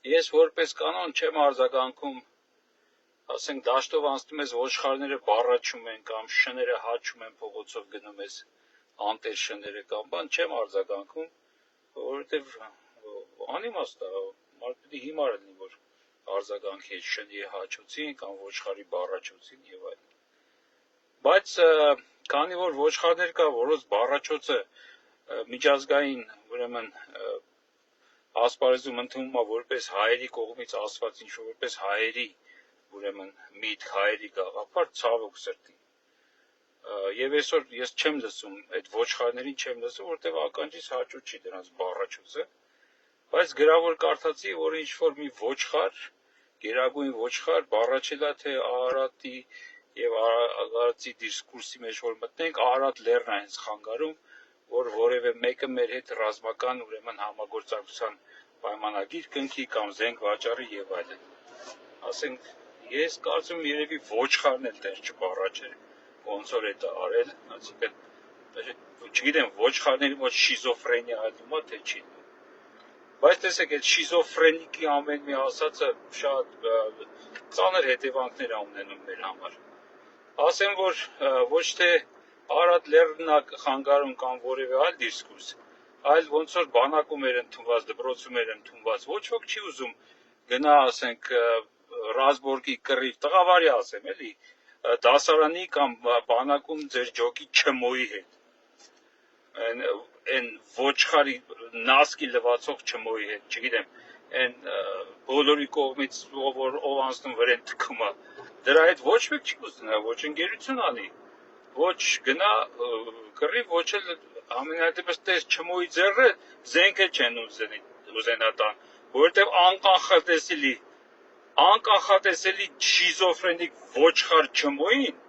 Ես որպես կանոն չեմ արձագանքում, ասենք դաշտով անցնում ես ոչխարները բառաչում են կամ շները հաչում են փողոցով գնում ես անտեր շները կամ բան չեմ արձագանքում, որովհետև անիմաստ է, մարդ պիտի հիմար լինի, որ արձագանքի շնի հաչոցին կամ ոչխարի բառաչոցին եւ այլն։ Բայց քանի որ ոչխարներ կա, որոնց բառաչոցը միջազգային, ուրեմն ասպարեզում ընդունվում է որպես հայերի կողմից ասված ինչ-որ որպես հայերի, ուրեմն միտք հայերի գաղափար, ցավոք սրտի։ Եվ այսօր ես չեմ լսում, այդ ոչխարներին չեմ լսում, որտեղ ականջիս հաճույք չի դրանց բառաչոցը, բայց գրավոր կարդացի, որ ինչ-որ մի ոչխար, գերագույն ոչխար բառաչել է, թե Արարատի եւ Արարատի դիսկուրսի մեջ որ մտնենք, Արարատ լեռն է հենց խանգարում, որ որևէ մեկը մեր հետ ռազմական ուրեմն համագործակցության պայմանագիր կնքի կամ զենք վաճառի եւ այլն։ Ասենք ես կարծում եմ երևի ոչխարն էլ դեռ չբառաչել, ոնց որ դա արել, այսինքն չգիտեմ ոչխարների մոտ շիզոֆրենիա ալումա թե չի։ Բայց տեսեք այդ շիզոֆրենիկի ամեն մի ասածը շատ ծանր հետևանքներ է ունենում մեր համար։ Ասեմ որ ոչ թե Արարատ լեռնն է խանգարում կամ որևէ այլ դիսկուրս, այլ ոնց որ բանակում էր ընդունված, դպրոցում էր ընդունված, ոչ ոք չի ուզում գնա, ասենք, Ռազբորգի կռիվ, տղավարի ասեմ, էլի, դասարանի կամ բանակում ձեր ջոկի չմոյի հետ, այն ոչխարի նասկի լվացող չմոյի հետ, չգիտեմ, այն բոլորի կողմից ով անցնում վրեն թքում է, դրա հետ ոչ մեկ չի ուզենա, ոչ ընկերություն անի, ոչ գնա կռիվ, ոչ էլ ամենայնպես տես չմոյի ձեռը զենքը չեն ուզենա տան, որովհետև անկախատեսելի շիզոֆրենիկ ոչխար չմոյին,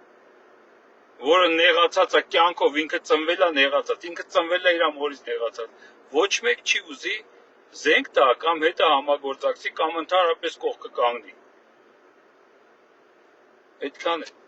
որը նեղացած է կյանքով, ինքը ծնվել է նեղացած, ինքը ծնվել է իր մորից նեղացած, ոչ մեկ չի ուզի զենք տա կամ հետը համագործակցի կամ ընդհանրապես կողքը կանգնի։ Այդքան է։